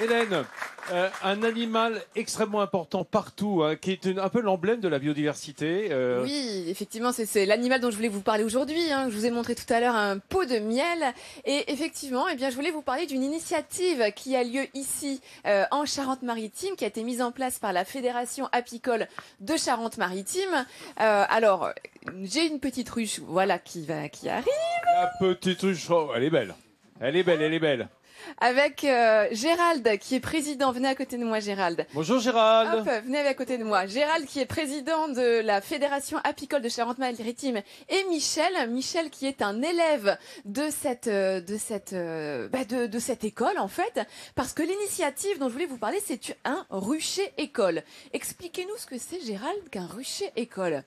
Hélène, un animal extrêmement important partout, hein, qui est un peu l'emblème de la biodiversité. Oui, effectivement, c'est l'animal dont je voulais vous parler aujourd'hui. Hein. Je vous ai montré tout à l'heure un pot de miel. Et effectivement, eh bien, je voulais vous parler d'une initiative qui a lieu ici, en Charente-Maritime, qui a été mise en place par la Fédération apicole de Charente-Maritime. Alors, j'ai une petite ruche, voilà, qui arrive. La petite ruche, oh, elle est belle. Elle est belle, elle est belle. Avec Gérald qui est président. Venez à côté de moi, Gérald. Bonjour Gérald. Hop, venez à côté de moi. Gérald qui est président de la Fédération apicole de Charente-Maritime et Michel qui est un élève de cette école en fait, parce que l'initiative dont je voulais vous parler, c'est un rucher école. Expliquez-nous ce que c'est, Gérald, qu'un rucher école.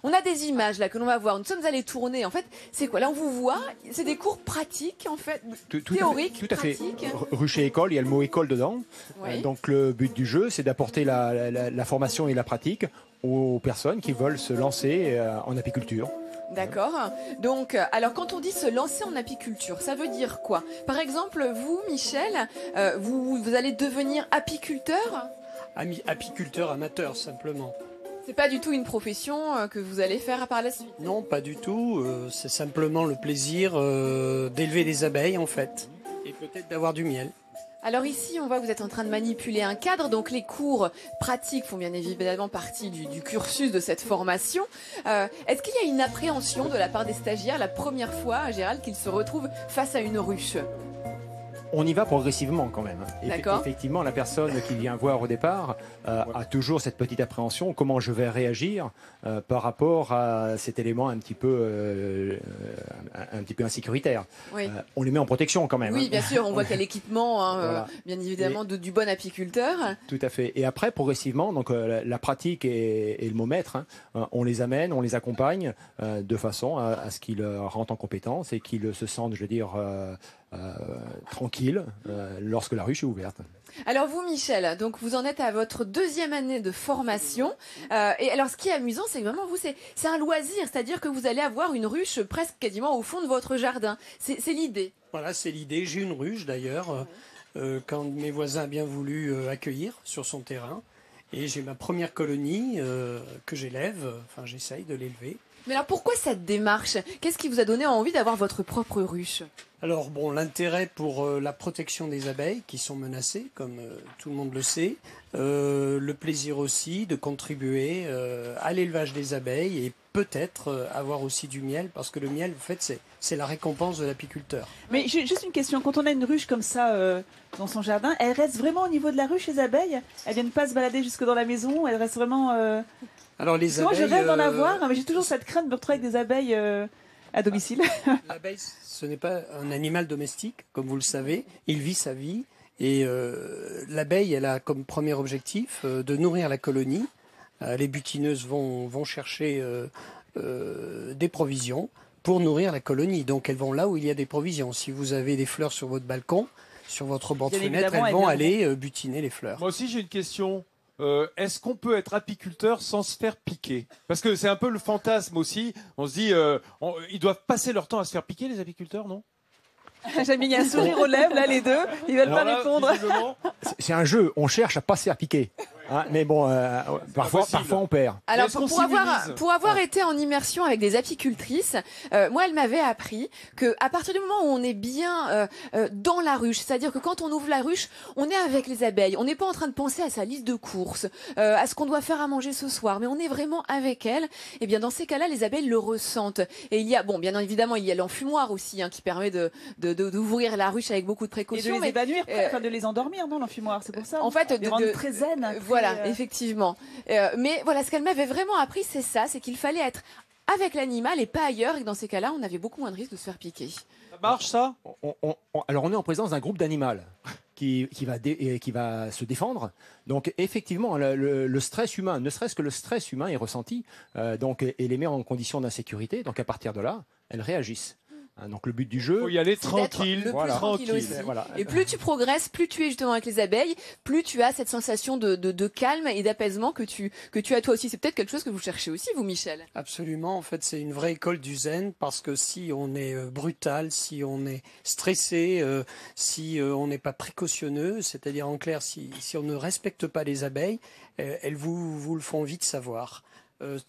On a des images là que l'on va voir. Nous sommes allés tourner. En fait, c'est quoi? Là, on vous voit. C'est des cours pratiques, en fait, théoriques, tout à fait. pratiques. Rucher école, il y a le mot école dedans. Oui. Donc le but du jeu, c'est d'apporter la formation et la pratique aux personnes qui veulent se lancer en apiculture. D'accord. Donc, alors quand on dit se lancer en apiculture, ça veut dire quoi? Par exemple, vous, Michel, vous allez devenir apiculteur? Apiculteur amateur, simplement. C'est pas du tout une profession que vous allez faire par la suite? Non, pas du tout. C'est simplement le plaisir d'élever des abeilles, en fait. Et peut-être d'avoir du miel. Alors ici, on voit que vous êtes en train de manipuler un cadre, donc les cours pratiques font bien évidemment partie du cursus de cette formation. Est-ce qu'il y a une appréhension de la part des stagiaires la première fois, Gérald, qu'ils se retrouvent face à une ruche? On y va progressivement quand même. D'accord. Effectivement, la personne qui vient voir au départ a toujours cette petite appréhension, comment je vais réagir par rapport à cet élément un petit peu insécuritaire. Oui. On les met en protection quand même. Oui, bien sûr, on voit qu'il y a l'équipement, Voilà. bien évidemment, du bon apiculteur. Tout à fait. Et après, progressivement, donc la pratique et le mot maître, on les amène, on les accompagne de façon à ce qu'ils rentrent en compétence et qu'ils se sentent, je veux dire, tranquille lorsque la ruche est ouverte. Alors vous, Michel, donc vous en êtes à votre deuxième année de formation. Et alors ce qui est amusant, c'est que vraiment vous, c'est un loisir, c'est-à-dire que vous allez avoir une ruche presque quasiment au fond de votre jardin. C'est l'idée. Voilà, c'est l'idée. J'ai une ruche d'ailleurs, quand mes voisins ont bien voulu accueillir sur son terrain. Et j'ai ma première colonie que j'élève, enfin j'essaye de l'élever. Mais alors pourquoi cette démarche? Qu'est-ce qui vous a donné envie d'avoir votre propre ruche? Alors bon, l'intérêt pour la protection des abeilles qui sont menacées, comme tout le monde le sait, le plaisir aussi de contribuer à l'élevage des abeilles et peut-être avoir aussi du miel, parce que le miel, en fait, c'est la récompense de l'apiculteur. Mais juste une question, quand on a une ruche comme ça dans son jardin, elle reste vraiment au niveau de la ruche, les abeilles? Elles viennent pas se balader jusque dans la maison? Elles restent vraiment... Alors les Moi, abeilles, je rêve d'en avoir, mais j'ai toujours cette crainte de me retrouver avec des abeilles à domicile. L'abeille, ce n'est pas un animal domestique, comme vous le savez. Il vit sa vie. Et l'abeille, elle a comme premier objectif de nourrir la colonie. Les butineuses vont chercher des provisions pour nourrir la colonie. Donc elles vont là où il y a des provisions. Si vous avez des fleurs sur votre balcon, sur votre bord de Bien fenêtre, évidemment, elles vont elles aller butiner les fleurs. Moi aussi j'ai une question. Est-ce qu'on peut être apiculteur sans se faire piquer? Parce que c'est un peu le fantasme aussi. On se dit, ils doivent passer leur temps à se faire piquer, les apiculteurs, non? J'aime bien, il y a un sourire aux lèvres, là, les deux. Ils veulent pas répondre. C'est un jeu, on cherche à pas se faire piquer. Hein, mais bon, parfois on perd. Alors Est-ce qu'on pour avoir été en immersion avec des apicultrices, moi elle m'avait appris que à partir du moment où on est bien dans la ruche, c'est-à-dire que quand on ouvre la ruche, on est avec les abeilles, on n'est pas en train de penser à sa liste de courses, à ce qu'on doit faire à manger ce soir, mais on est vraiment avec elles. Et bien dans ces cas-là, les abeilles le ressentent. Et il y a, bon, bien évidemment, il y a l'enfumoir aussi qui permet d'ouvrir la ruche avec beaucoup de Et précautions. de les évanouir, enfin de les endormir, non, l'enfumoir, c'est pour ça. En fait, de rendre très zen. Voilà, effectivement. Mais voilà, ce qu'elle m'avait vraiment appris, c'est ça, c'est qu'il fallait être avec l'animal et pas ailleurs, et que dans ces cas-là, on avait beaucoup moins de risques de se faire piquer. Ça marche, ça? Alors on est en présence d'un groupe d'animal qui va se défendre. Donc effectivement, le stress humain, ne serait-ce que le stress humain est ressenti, et les met en condition d'insécurité. Donc à partir de là, elles réagissent. Donc le but du jeu, faut y aller C'est d'être tranquille, le plus tranquille aussi. Voilà. Et plus tu progresses, plus tu es justement avec les abeilles, plus tu as cette sensation de calme et d'apaisement que tu as toi aussi. C'est peut-être quelque chose que vous cherchez aussi, vous, Michel. Absolument, en fait, c'est une vraie école du zen parce que si on est brutal, si on est stressé, si on n'est pas précautionneux, c'est-à-dire en clair, si on ne respecte pas les abeilles, elles vous le font vite savoir.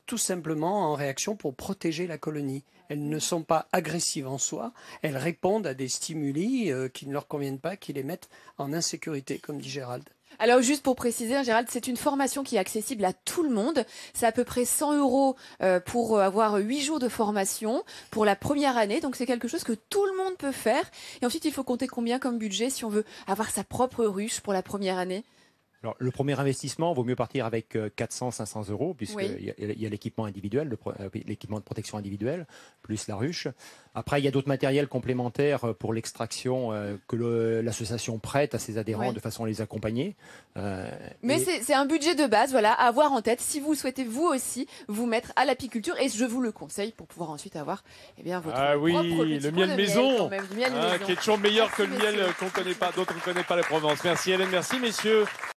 Tout simplement en réaction pour protéger la colonie. Elles ne sont pas agressives en soi, elles répondent à des stimuli qui ne leur conviennent pas, qui les mettent en insécurité, comme dit Gérald. Alors juste pour préciser, Gérald, c'est une formation qui est accessible à tout le monde. C'est à peu près 100 € pour avoir 8 jours de formation pour la première année. Donc c'est quelque chose que tout le monde peut faire. Et ensuite, il faut compter combien comme budget si on veut avoir sa propre ruche pour la première année? Alors, le premier investissement, vaut mieux partir avec 400-500 €, puisqu'il y a l'équipement individuel, l'équipement de protection individuelle, plus la ruche. Après, il y a d'autres matériels complémentaires pour l'extraction que l'association prête à ses adhérents de façon à les accompagner. Mais c'est un budget de base, voilà, à avoir en tête si vous souhaitez vous aussi vous mettre à l'apiculture. Et je vous le conseille pour pouvoir ensuite avoir votre propre petit le pot miel de maison, quand même, du miel maison. qui est toujours meilleur que le Merci, miel qu'on connaît pas, dont on ne connaît pas la provenance. Merci Hélène, merci messieurs.